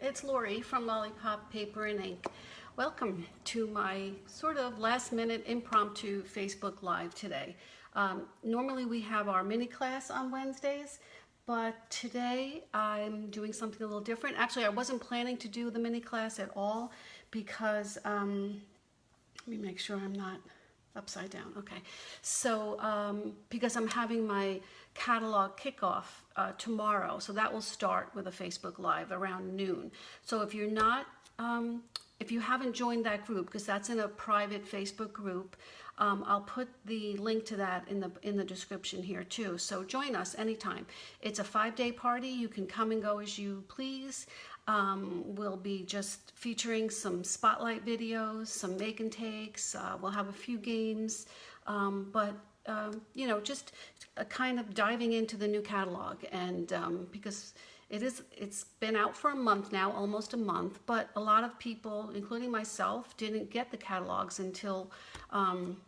It's Lori from Lollipop Paper and Ink. Welcome to my sort of last minute impromptu Facebook Live today. Normally we have our mini class on Wednesdays, but today I'm doing something a little different. Actually, I wasn't planning to do the mini class at all because, let me make sure I'm not upside down. Okay, so because I'm having my catalog kickoff tomorrow, so that will start with a Facebook Live around noon. So if you're not, if you haven't joined that group, because that's in a private Facebook group, I'll put the link to that in the description here too. So join us anytime. It's a 5-day party. You can come and go as you please. We'll be just featuring some spotlight videos, some make and takes. We'll have a few games, but you know, just kind of diving into the new catalog. And because it's been out for a month now, almost a month, but a lot of people, including myself, didn't get the catalogs until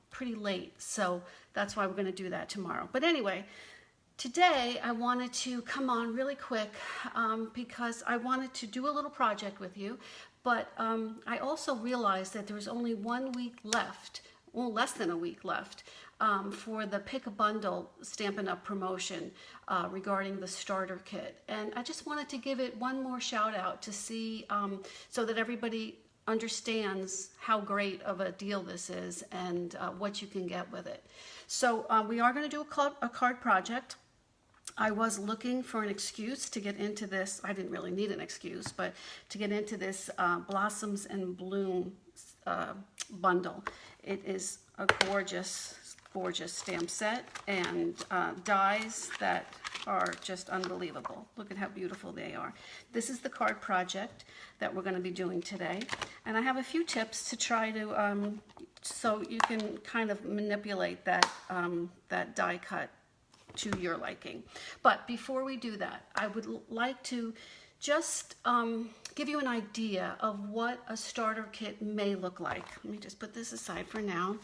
pretty late. So that's why we're going to do that tomorrow. But anyway, today I wanted to come on really quick because I wanted to do a little project with you, but I also realized that there was only 1 week left, well, less than a week left, for the Pick a Bundle Stampin' Up! Promotion regarding the starter kit. And I just wanted to give it one more shout out to see, so that everybody understands how great of a deal this is and what you can get with it. So we are going to do a card project. I was looking for an excuse to get into this. I didn't really need an excuse, but to get into this Blossoms and Bloom bundle. It is a gorgeous stamp set and dies that are just unbelievable. Look at how beautiful they are. This is the card project that we're going to be doing today, and I have a few tips to try to so you can kind of manipulate that that die cut to your liking. But before we do that, I would like to just give you an idea of what a starter kit may look like. Let me just put this aside for now.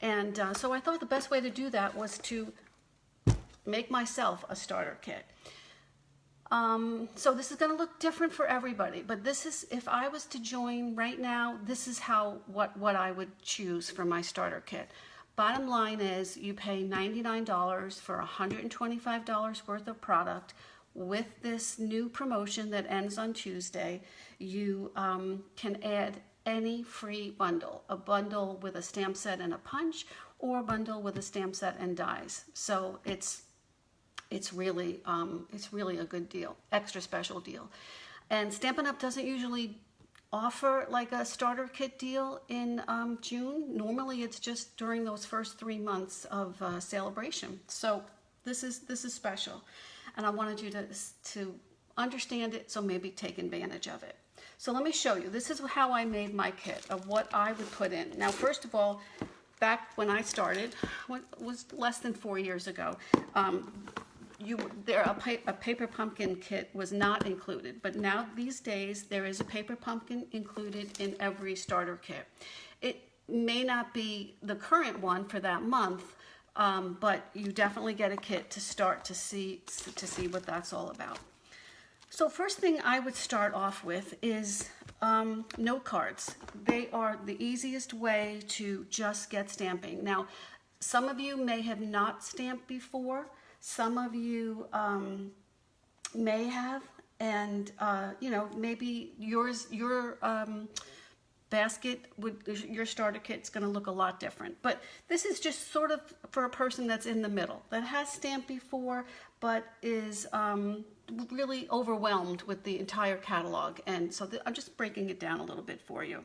And so I thought the best way to do that was to make myself a starter kit. So this is going to look different for everybody, but this is, if I was to join right now, this is what I would choose for my starter kit. Bottom line is you pay $99 for $125 worth of product. With this new promotion that ends on Tuesday, you can add any free bundle, a bundle with a stamp set and a punch, or a bundle with a stamp set and dies. So it's really a good deal, extra special deal. And Stampin' Up! Doesn't usually offer like a starter kit deal in June. Normally it's just during those first 3 months of celebration. So this is special, and I wanted you to understand it, so maybe take advantage of it. So let me show you. This is how I made my kit of what I would put in. Now, first of all, back when I started, what was less than 4 years ago, a paper pumpkin kit was not included, but now these days there is a paper pumpkin included in every starter kit. It may not be the current one for that month, but you definitely get a kit to start to see what that's all about. So first thing I would start off with is note cards. They are the easiest way to just get stamping. Now, some of you may have not stamped before. Some of you may have, and you know, maybe your basket your starter kit's going to look a lot different. But this is just sort of for a person that's in the middle, that has stamped before, but is really overwhelmed with the entire catalog. And so I'm just breaking it down a little bit for you.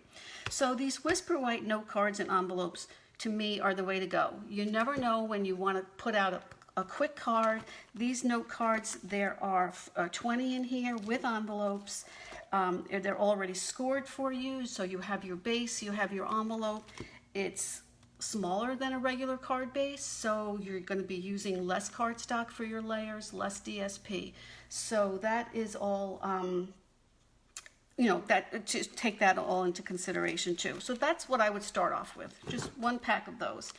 So these Whisper White note cards and envelopes, to me, are the way to go. You never know when you want to put out a quick card. These note cards, there are 20 in here with envelopes. They're already scored for you, so you have your base, you have your envelope. It's smaller than a regular card base, so you're going to be using less cardstock for your layers, less DSP. So that is all, you know, to take that all into consideration too. So that's what I would start off with, just 1 pack of those.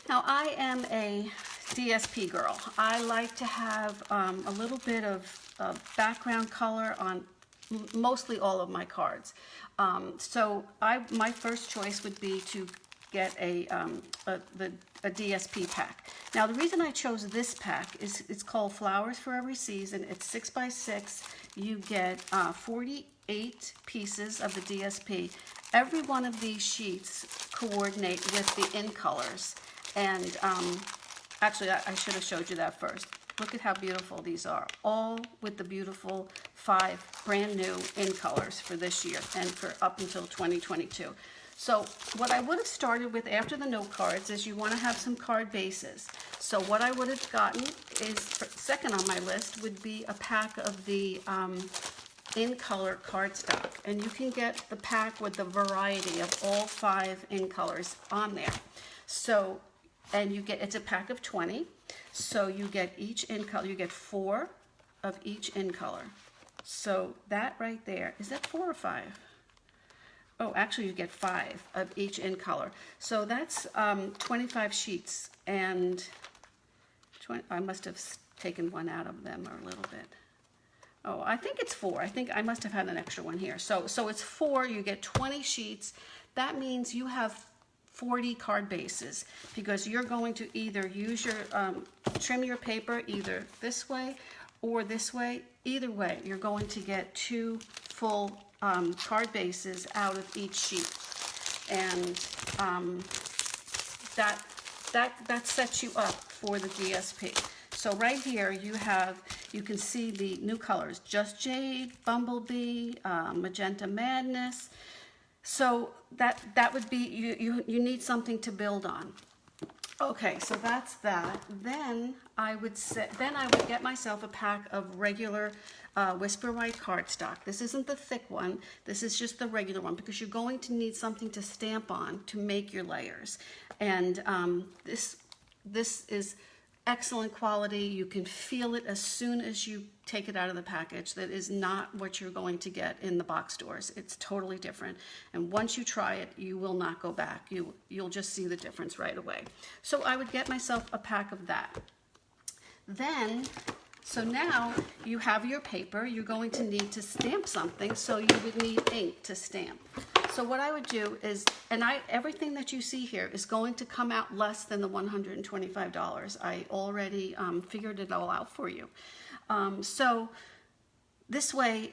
Now, I am a DSP girl. I like to have a little bit of background color on mostly all of my cards. So my first choice would be to get a DSP pack. Now the reason I chose this pack is it's called Flowers for Every Season. It's 6 by 6. You get 48 pieces of the DSP. Every one of these sheets coordinate with the in colors. And actually I should have showed you that first. Look at how beautiful these are, all with the beautiful 5 brand new in colors for this year and for up until 2022. So what I would have started with after the note cards is you want to have some card bases. So what I would have gotten is, second on my list would be a pack of the in color cardstock. And you can get the pack with the variety of all 5 in colors on there. So, and you get, it's a pack of 20. So you get each in color, you get 4 of each in color. So that right there, is that 4 or 5? Oh, actually you get 5 of each in color. So that's 25 sheets, and I must have taken one out of them or a little bit. Oh, I think it's 4. I think I must have had an extra one here. So it's 4, you get 20 sheets. That means you have 40 card bases, because you're going to either use your, trim your paper either this way or this way. Either way, you're going to get 2 full card bases out of each sheet. And that sets you up for the DSP. So right here you can see the new colors, Just Jade, Bumblebee, Magenta Madness. So that would be, you need something to build on. Okay, so that's that. Then I would get myself a pack of regular Whisper White cardstock. This isn't the thick one. This is just the regular one, because you're going to need something to stamp on to make your layers. And this is excellent quality. You can feel it as soon as you take it out of the package. That is not what you're going to get in the box stores. It's totally different. And once you try it, you will not go back. You'll just see the difference right away. So I would get myself a pack of that. Then, so now you have your paper. You're going to need to stamp something, so you would need ink to stamp. So what I would do is, and everything that you see here is going to come out less than the $125. I already figured it all out for you. So this way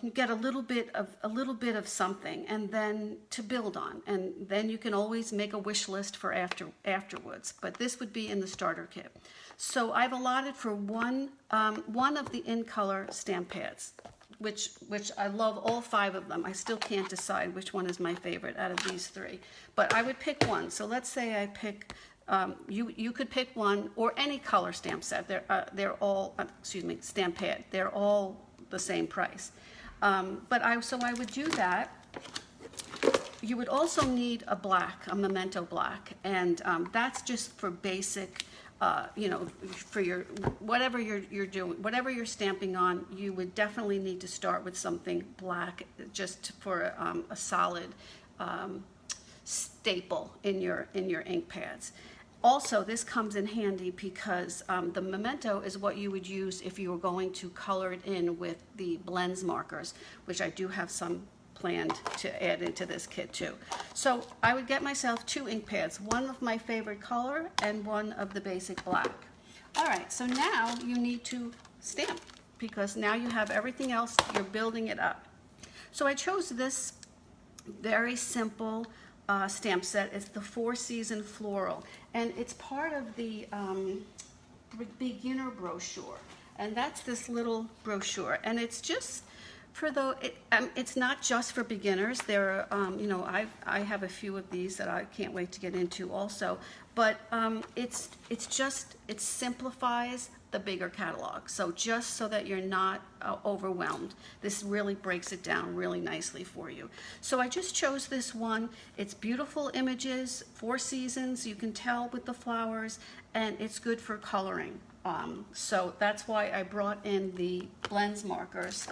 you get a little bit of something, and then to build on, and then you can always make a wish list for afterwards. But this would be in the starter kit. So I've allotted for one of the in color stamp pads, which I love all 5 of them. I still can't decide which one is my favorite out of these 3, but I would pick one. So let's say I pick, you could pick one, or any color stamp set. They're all, stamp pad. They're all the same price. But I would do that. You would also need a Memento Black, and that's just for basic. For your whatever you're doing, whatever you're stamping on, you would definitely need to start with something black, just for a solid staple in your ink pads. Also, this comes in handy because the Memento is what you would use if you were going to color it in with the blends markers, which I do have some planned to add into this kit too. So I would get myself 2 ink pads, one of my favorite color and one of the basic black. All right, so now you need to stamp, because now you have everything else, you're building it up. So I chose this very simple stamp set. It's the 4-Season Floral, and it's part of the beginner brochure, and that's this little brochure, and it's just it's not just for beginners. There are, I have a few of these that I can't wait to get into also, but it simplifies the bigger catalog. So just so that you're not overwhelmed, this really breaks it down really nicely for you. So I just chose this one. It's beautiful images, 4 seasons, you can tell with the flowers, and it's good for coloring. So that's why I brought in the blends markers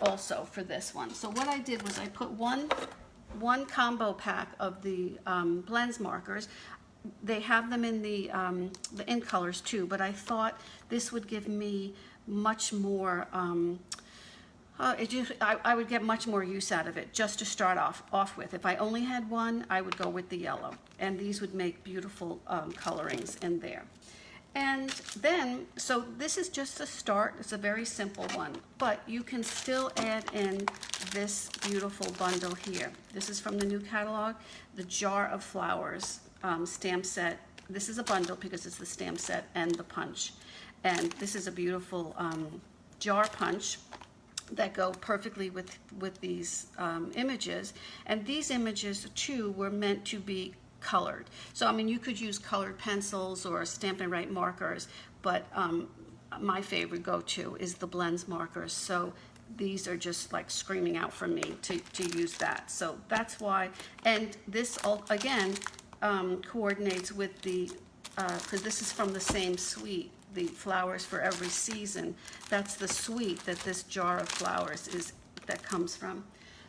also for this one. So what I did was I put one combo pack of the blends markers. They have them in the in colors too, but I thought this would give me much more I would get much more use out of it just to start off with. If I only had one, I would go with the yellow, and these would make beautiful colorings in there. And then, so this is just a start. It's a very simple one, but you can still add in this beautiful bundle here. This is from the new catalog, the Jar of Flowers stamp set. This is a bundle because it's the stamp set and the punch. And this is a beautiful jar punch that go perfectly with these images. And these images too were meant to be colored. So I mean, you could use colored pencils or Stampin' Up markers, but my favorite go-to is the blends markers. So these are just like screaming out for me to use that. So that's why, and this all again coordinates with the, because this is from the same suite, the Flowers for Every Season. That's the suite that this Jar of Flowers that comes from.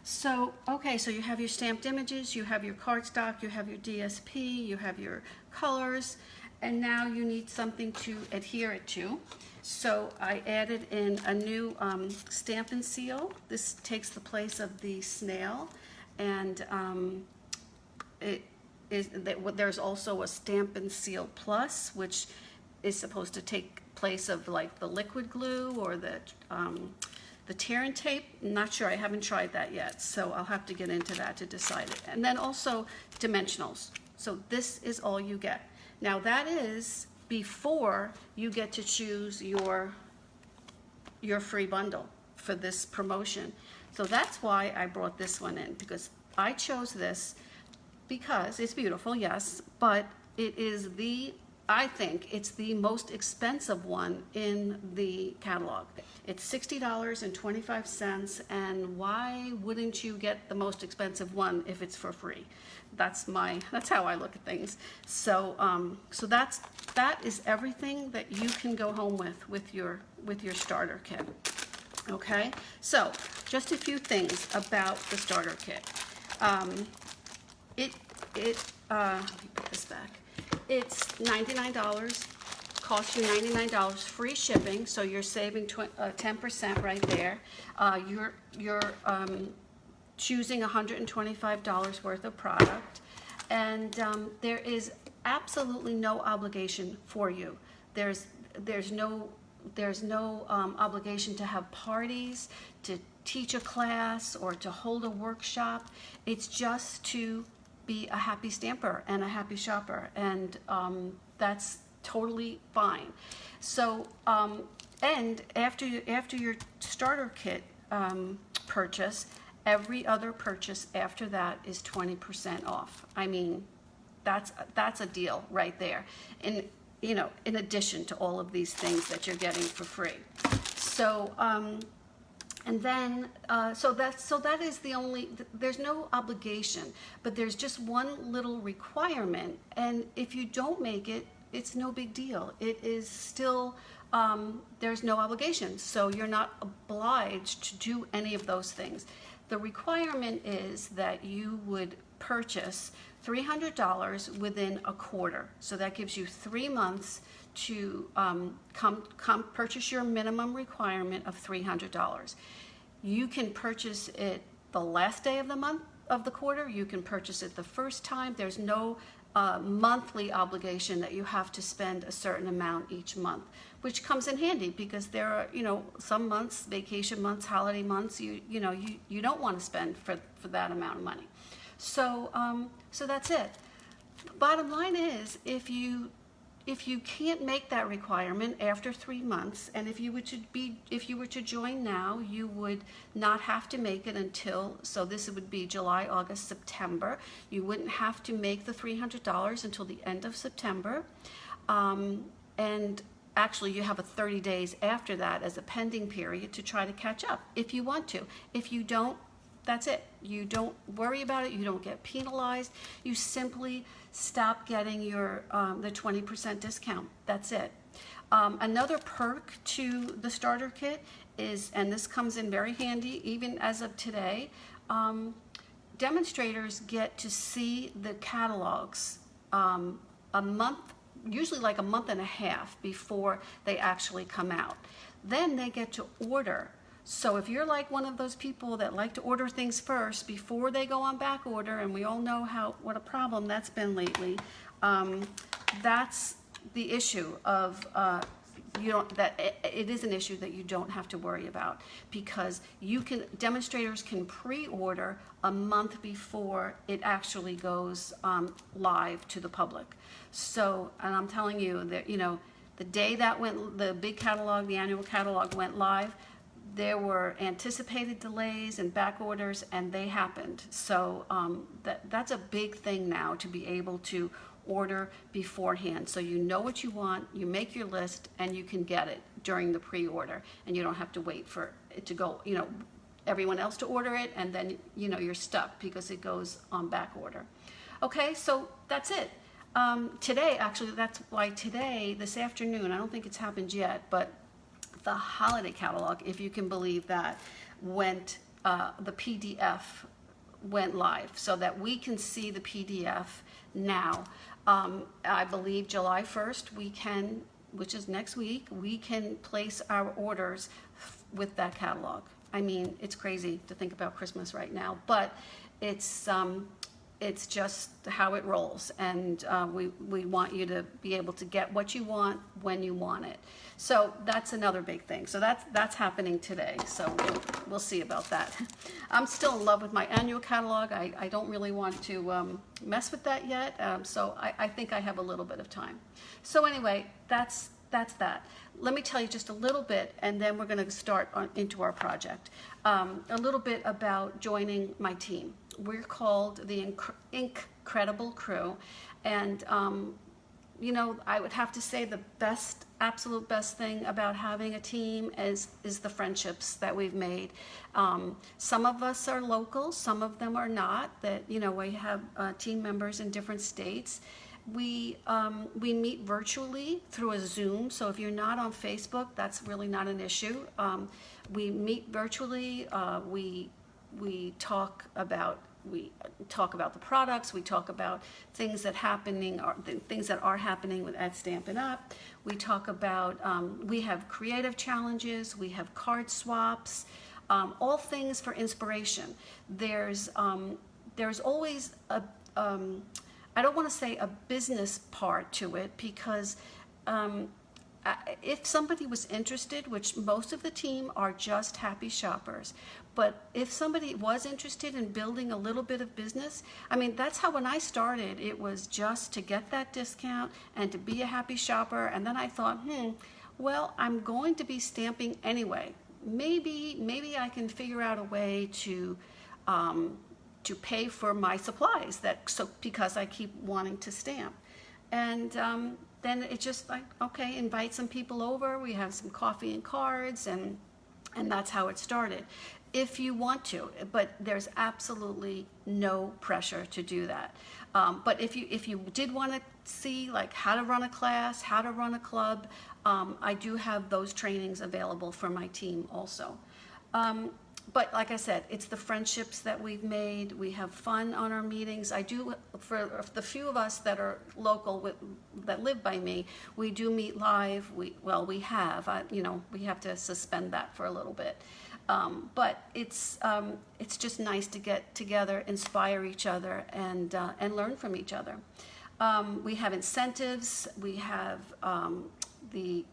So, okay, so you have your stamped images, you have your cardstock, you have your DSP, you have your colors, and now you need something to adhere it to. So I added in a new Stampin' Seal. This takes the place of the snail, and there's also a Stampin' Seal Plus, which is supposed to take place of like the liquid glue or the tear and tape. I'm not sure, I haven't tried that yet, so I'll have to get into that to decide it. And then also dimensionals. So this is all you get. Now that is before you get to choose your free bundle for this promotion. So that's why I brought this one in, because I chose this because it's beautiful, yes, but it is I think it's the most expensive one in the catalog. It's $60.25, and why wouldn't you get the most expensive one if it's for free? That's how I look at things. So that is everything that you can go home with your starter kit. Okay, so just a few things about the starter kit. Let me put this back. It's $99, costs you $99, free shipping, so you're saving 10% right there. You're choosing $125 worth of product, and there is absolutely no obligation for you. There's no obligation to have parties, to teach a class, or to hold a workshop. It's just to be a happy stamper and a happy shopper, and that's totally fine. So and after your starter kit purchase, every other purchase after that is 20% off. I mean, that's a deal right there, and in addition to all of these things that you're getting for free. So and then, so that is the only, there's no obligation, but there's just one little requirement, and if you don't make it, it's no big deal. It is still, there's no obligation, so you're not obliged to do any of those things. The requirement is that you would purchase $300 within a quarter, so that gives you 3 months to come purchase your minimum requirement of $300. You can purchase it the last day of the month of the quarter. You can purchase it the first time. There's no monthly obligation that you have to spend a certain amount each month, which comes in handy because there are some months, vacation months, holiday months, you don't want to spend for that amount of money. So so that's it. Bottom line is, if you can't make that requirement after 3 months, and if you were to join now, you would not have to make it until, so this would be July, August, September. You wouldn't have to make the $300 until the end of September. And actually you have a 30 days after that as a pending period to try to catch up if you want to. If you don't, that's it. You don't worry about it. You don't get penalized. You simply stop getting your the 20% discount. That's it. Another perk to the starter kit is, and this comes in very handy even as of today, demonstrators get to see the catalogs a month, usually like a month and a half before they actually come out. Then they get to order So if you're like one of those people that like to order things first before they go on back order, and we all know what a problem that's been lately, that's the issue of it is an issue that you don't have to worry about, because demonstrators can pre-order a month before it actually goes live to the public. So, and I'm telling you that, the day that the big catalog, the annual catalog went live, there were anticipated delays and back orders, and they happened. So that's a big thing now, to be able to order beforehand, so you know what you want, you make your list, and you can get it during the pre-order, and you don't have to wait for it to go, everyone else to order it, and then you're stuck because it goes on back order. Okay, so that's it. Today, actually, that's why today, this afternoon, I don't think it's happened yet, but the holiday catalog, if you can believe that, the PDF went live, so that we can see the PDF now. I believe July 1st, which is next week, we can place our orders with that catalog. I mean, it's crazy to think about Christmas right now, but it's just how it rolls, and we want you to be able to get what you want when you want it. So that's another big thing. So that's happening today. So we'll see about that. I'm still in love with my annual catalog. I don't really want to mess with that yet. So I think I have a little bit of time. So anyway, that's that. Let me tell you just a little bit, and then we're going to start into our project. A little bit about joining my team. We're called the Incredible Crew, and I would have to say the absolute best thing about having a team is the friendships that we've made. Some of us are local, some of them are not. We have team members in different states. We meet virtually through a Zoom, so if you're not on Facebook, that's really not an issue. We meet virtually. We talk about the products. We talk about things that are happening at Stampin' Up. We talk about we have creative challenges. We have card swaps. All things for inspiration. There's always I don't want to say a business part to it, because if somebody was interested, which most of the team are just happy shoppers, but if somebody was interested in building a little bit of business, I mean, that's how when I started, it was just to get that discount and to be a happy shopper. And then I thought, well, I'm going to be stamping anyway. Maybe I can figure out a way to pay for my supplies because I keep wanting to stamp. And then it's just like, okay, invite some people over, we have some coffee and cards, and that's how it started. If you want to, but there's absolutely no pressure to do that. But if you did want to see like how to run a class, how to run a club, I do have those trainings available for my team also. But like I said, it's the friendships that we've made. We have fun on our meetings. I do, for the few of us that are local, that live by me, we do meet live. We have to suspend that for a little bit. But it's just nice to get together, inspire each other, and learn from each other. We have incentives. We have the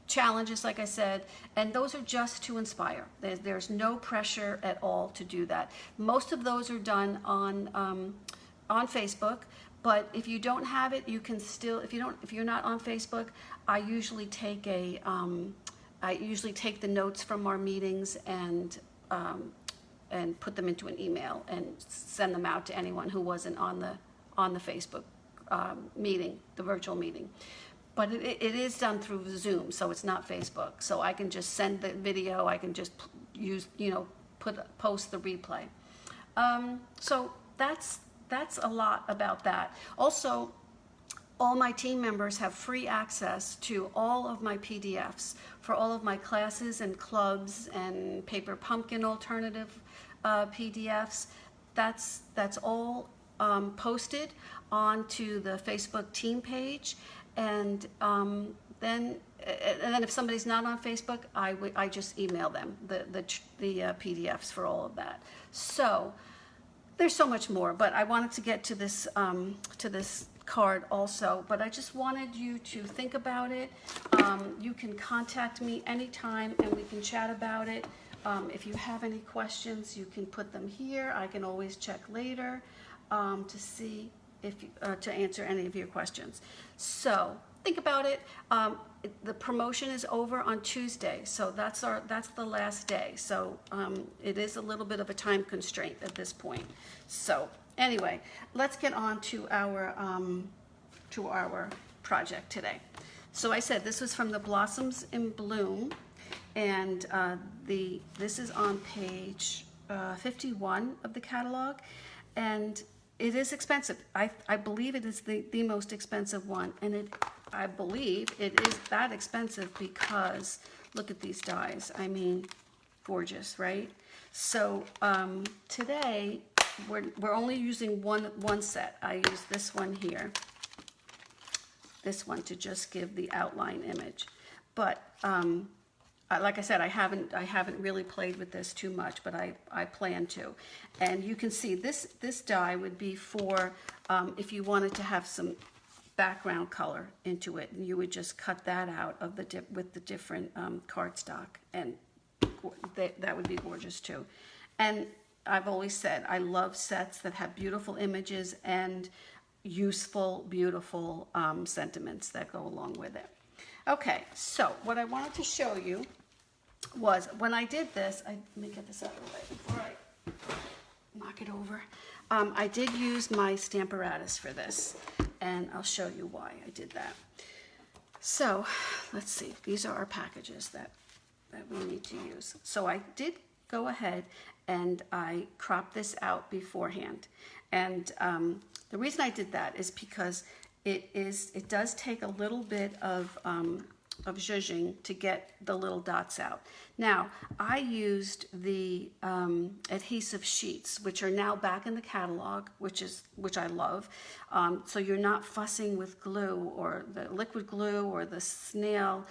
challenges, like I said, and those are just to inspire. There's no pressure at all to do that. Most of those are done on Facebook, but if you don't have it, you can still. If you're not on Facebook, I usually take the notes from our meetings and put them into an email and send them out to anyone who wasn't on the Facebook meeting, the virtual meeting. But it is done through Zoom, so it's not Facebook. So I can just send the video. I can just post the replay. So that's a lot about that. Also, all my team members have free access to all of my PDFs for all of my classes and clubs and Paper Pumpkin alternative PDFs. That's all posted onto the Facebook team page. And then if somebody's not on Facebook, I just email them the PDFs for all of that. So there's so much more, but I wanted to get to this card also, but I just wanted you to think about it. You can contact me anytime and we can chat about it. If you have any questions, you can put them here. I can always check later to see if to answer any of your questions. So think about it. The promotion is over on Tuesday, so that's the last day. So it is a little bit of a time constraint at this point. So anyway, let's get on to our project today. So I said this was from the Blossoms in Bloom, and this is on page 51 of the catalog, and it is expensive. I believe it is the most expensive one, and I believe it is that expensive because look at these dies. I mean, gorgeous, right? So today we're only using one set. I use this one here, this one, to just give the outline image. But like I said, I haven't really played with this too much, but I plan to. And you can see this die would be for if you wanted to have some background color into it, and you would just cut that out of with the different cardstock, and that would be gorgeous too. And I've always said I love sets that have beautiful images and useful, beautiful sentiments that go along with it. Okay, so what I wanted to show you was when I did this, let me get this out of the way before I knock it over. I did use my Stamparatus for this, and I'll show you why I did that. So let's see, these are our packages that we need to use. So I did go ahead and I cropped this out beforehand, and the reason I did that is because it does take a little bit of zhuzhing to get the little dots out. Now, I used the adhesive sheets, which are now back in the catalog, which I love. So you're not fussing with glue or the liquid glue or the snail.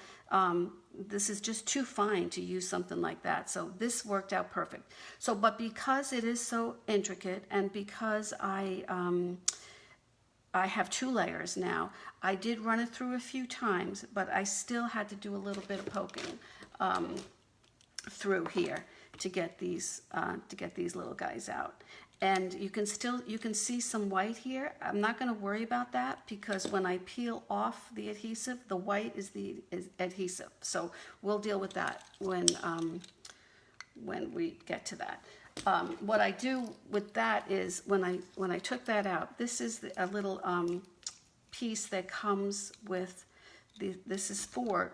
This is just too fine to use something like that. So this worked out perfect. So, but because it is so intricate, and because I have 2 layers now, I did run it through a few times, but I still had to do a little bit of poking through here to get these little guys out. And you can see some white here. I'm not going to worry about that because when I peel off the adhesive, the white is adhesive. So we'll deal with that when we get to that. What I do with that is when I took that out, this is a little piece that comes with this is for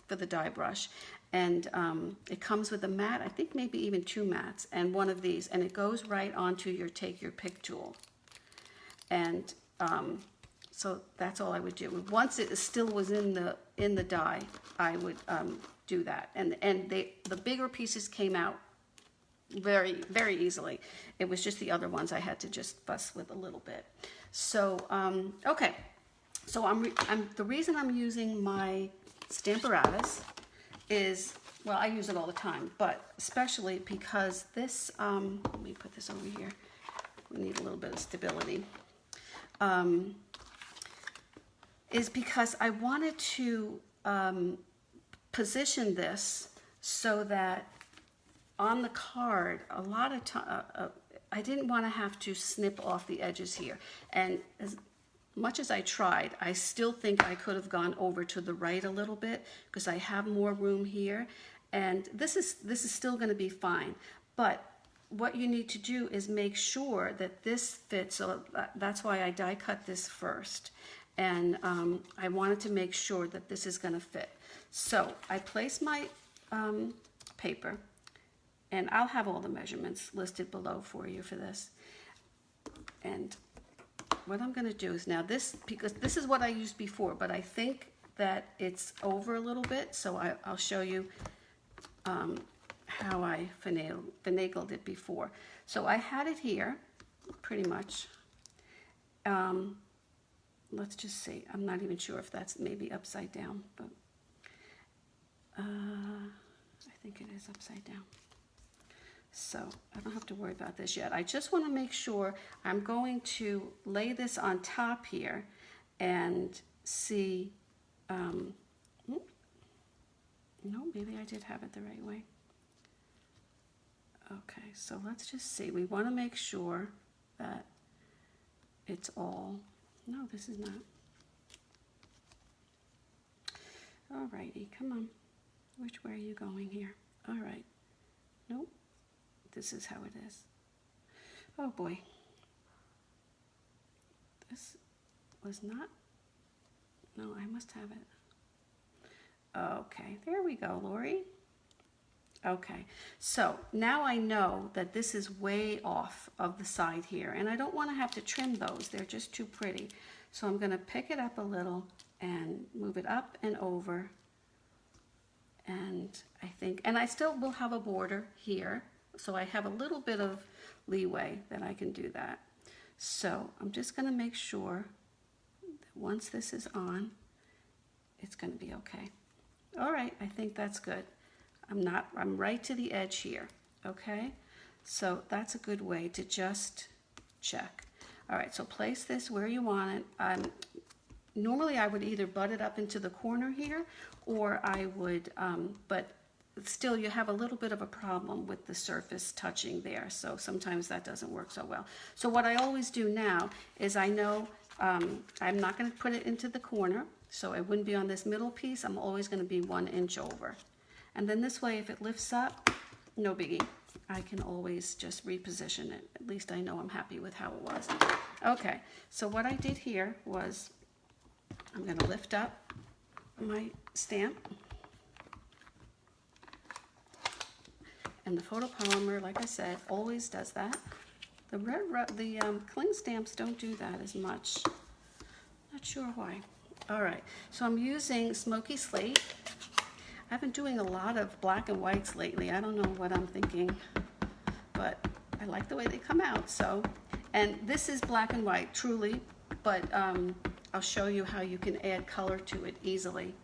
the die brush, and it comes with a mat, I think maybe even 2 mats, and one of these, and it goes right onto your take your pick tool. And so that's all I would do. Once it still was in the die, I would do that, and the bigger pieces came out very, very easily. It was just the other ones I had to just fuss with a little bit. So okay, so the reason I'm using my Stamparatus is, well, I use it all the time, but especially because this, let me put this over here, we need a little bit of stability, is because I wanted to position this so that on the card, a lot of time, I didn't want to have to snip off the edges here. And as much as I tried, I still think I could have gone over to the right a little bit because I have more room here. And this is still going to be fine. But what you need to do is make sure that this fits. So that's why I die cut this first. And I wanted to make sure that this is going to fit. So I place my paper. And I'll have all the measurements listed below for you for this. And what I'm going to do is now this, because this is what I used before, but I think that it's over a little bit, so I'll show you how I finagled it before. So I had it here, pretty much. let's just see. I'm not even sure if that's maybe upside down, but I think it is upside down. So I don't have to worry about this yet. I just want to make sure. I'm going to lay this on top here and see. No, maybe I did have it the right way. Okay, so let's just see. We want to make sure that it's all, no, this is not. Alrighty, come on. Which way are you going here? All right. Nope. This is how it is. Oh boy. This was not, no, I must have it. Okay, there we go, Lori. Okay, so now I know that this is way off of the side here, and I don't want to have to trim those. They're just too pretty. So I'm going to pick it up a little and move it up and over. And I think, and I still will have a border here, so I have a little bit of leeway that I can do that. So I'm just going to make sure that once this is on, it's going to be okay. All right, I think that's good. I'm right to the edge here, okay? So that's a good way to just check. All right, so place this where you want it. Normally I would either butt it up into the corner here, or I would, but still you have a little bit of a problem with the surface touching there, so sometimes that doesn't work so well. So what I always do now is I know I'm not going to put it into the corner, so it wouldn't be on this middle piece. I'm always going to be 1 inch over. And then this way, if it lifts up, no biggie. I can always just reposition it. At least I know I'm happy with how it was. Okay, so what I did here was I'm going to lift up my stamp. And the photopolymer, like I said, always does that. The cling stamps don't do that as much. Not sure why. All right, so I'm using Smoky Slate. I've been doing a lot of black and whites lately. I don't know what I'm thinking, but I like the way they come out. So, and this is black and white, truly, but I'll show you how you can add color to it easily.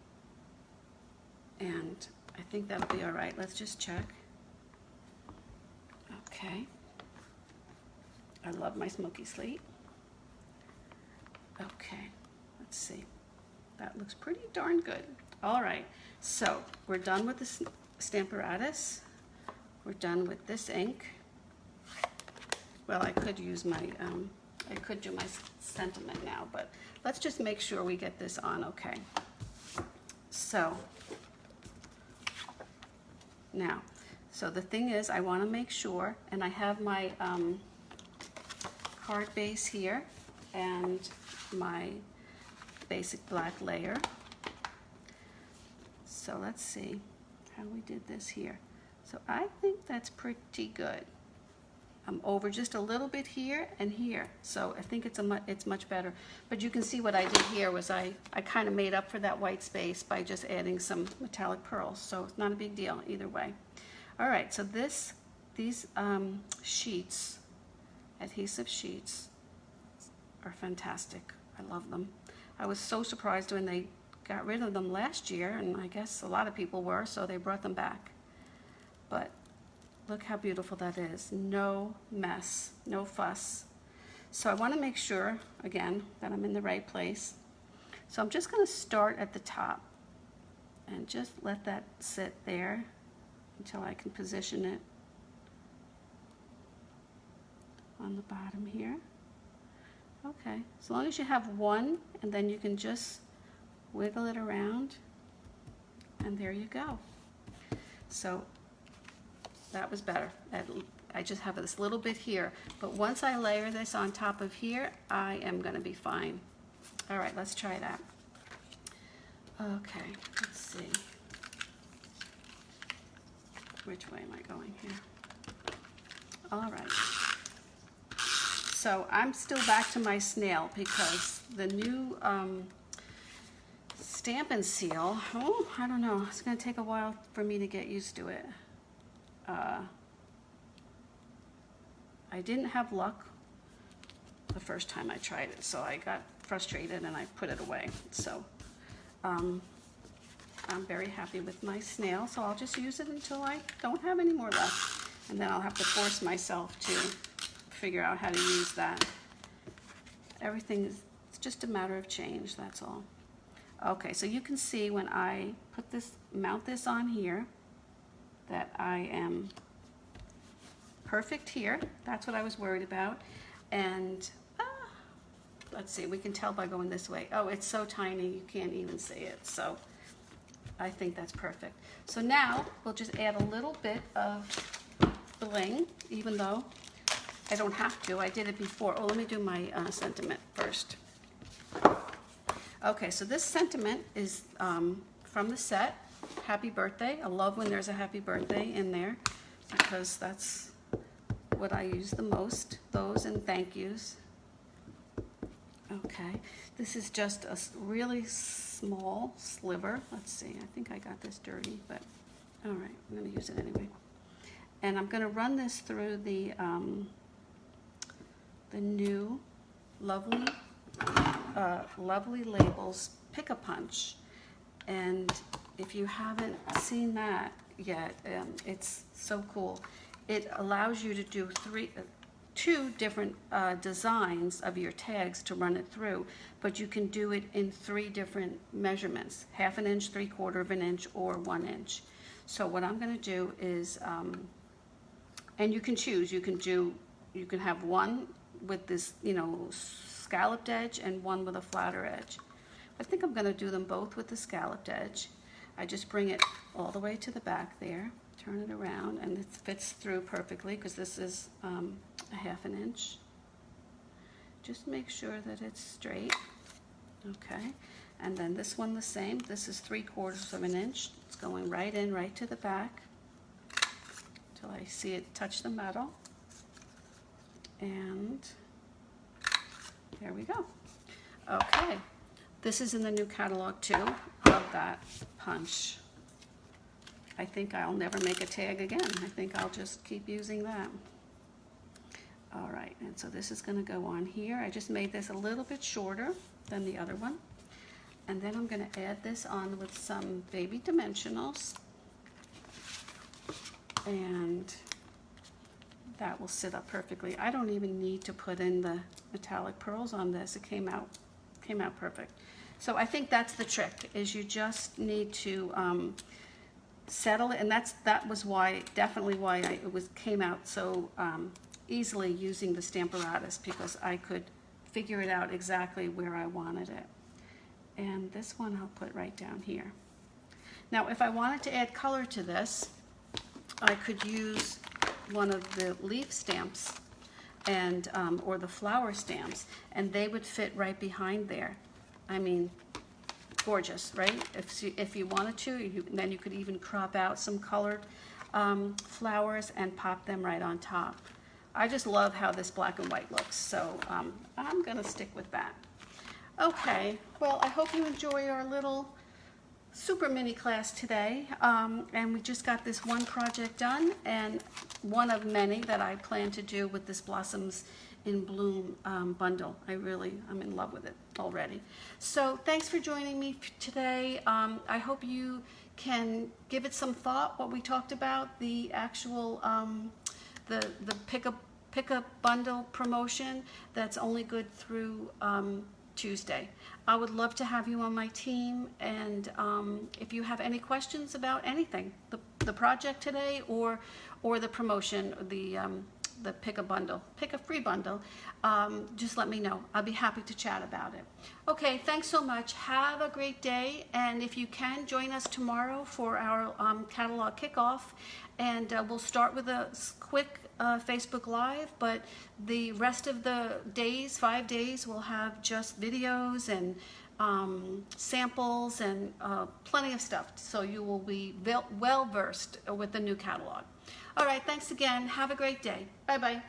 And I think that'll be all right. Let's just check. Okay. I love my Smoky Slate. Okay, let's see. That looks pretty darn good. All right, so we're done with the Stamparatus. We're done with this ink. Well, I could use my, I could do my sentiment now, but let's just make sure we get this on okay. So, now, so the thing is, I want to make sure, and I have my card base here, and my basic black layer. So let's see how we did this here. So I think that's pretty good. I'm over just a little bit here and here, so I think it's much better. But you can see what I did here was I kind of made up for that white space by just adding some metallic pearls, so it's not a big deal either way. All right, so these sheets, adhesive sheets, are fantastic. I love them. I was so surprised when they got rid of them last year, and I guess a lot of people were, so they brought them back. But look how beautiful that is. No mess, no fuss. So I want to make sure, again, that I'm in the right place. So I'm just going to start at the top and just let that sit there until I can position it on the bottom here. Okay, as long as you have one, and then you can just wiggle it around, and there you go. So that was better. I just have this little bit here, but once I layer this on top of here, I am going to be fine. All right, let's try that. Okay, let's see. Which way am I going here? All right. So I'm still back to my snail because the new Stampin' Seal, oh, I don't know, it's going to take a while for me to get used to it. I didn't have luck the first time I tried it, so I got frustrated and I put it away. So I'm very happy with my snail, so I'll just use it until I don't have any more left. And then I'll have to force myself to figure out how to use that. Everything is, it's just a matter of change, that's all. Okay, so you can see when I put this, mount this on here, that I am perfect here. That's what I was worried about. And let's see, we can tell by going this way. Oh, it's so tiny you can't even see it. So I think that's perfect. So now we'll just add a little bit of bling, even though I don't have to. I did it before. Oh, let me do my sentiment first. Okay, so this sentiment is from the set, Happy Birthday. I love when there's a happy birthday in there because that's what I use the most, those and thank yous. Okay, this is just a really small sliver. Let's see, I think I got this dirty, but all right, I'm gonna use it anyway. And I'm gonna run this through the new Lovely Labels Pick-a-Punch. And if you haven't seen that yet, it's so cool. It allows you to do two different designs of your tags to run it through, but you can do it in 3 different measurements: 1/2 inch, 3/4 of an inch, or 1 inch. So what I'm going to do is, and you can choose. You can have one with this, scalloped edge and one with a flatter edge. I think I'm going to do them both with the scalloped edge. I just bring it all the way to the back there, turn it around, and it fits through perfectly because this is a 1/2 inch. Just make sure that it's straight. Okay, and then this one the same. This is 3/4 of an inch. It's going right in, right to the back till I see it touch the metal. And there we go. Okay, this is in the new catalog too. Love that punch. I think I'll never make a tag again. I think I'll just keep using that. All right, and so this is going to go on here. I just made this a little bit shorter than the other one. And then I'm going to add this on with some baby dimensionals. And that will sit up perfectly. I don't even need to put in the metallic pearls on this. It came out perfect. So I think that's the trick, is you just need to settle it, and that was why, definitely why it came out so easily using the Stamparatus, because I could figure it out exactly where I wanted it. And this one I'll put right down here. Now if I wanted to add color to this, I could use one of the leaf stamps and or the flower stamps, and they would fit right behind there. I mean, gorgeous, right? If you wanted to, then you could even crop out some colored flowers and pop them right on top. I just love how this black and white looks, so I'm gonna stick with that. Okay, well, I hope you enjoy our little super mini class today, and we just got this one project done, and one of many that I plan to do with this Blossoms in Bloom bundle. I'm in love with it already. So thanks for joining me today. I hope you can give it some thought, what we talked about, the actual the pick up bundle promotion that's only good through Tuesday. I would love to have you on my team, and if you have any questions about anything, the project today or the promotion, the pick a free bundle, just let me know. I'll be happy to chat about it. Okay, thanks so much. Have a great day, and if you can, join us tomorrow for our catalog kickoff, and we'll start with a quick Facebook Live, but the rest of the days, 5 days, we'll have just videos and samples and plenty of stuff, so you will be well versed with the new catalog. All right, thanks again. Have a great day. Bye-bye.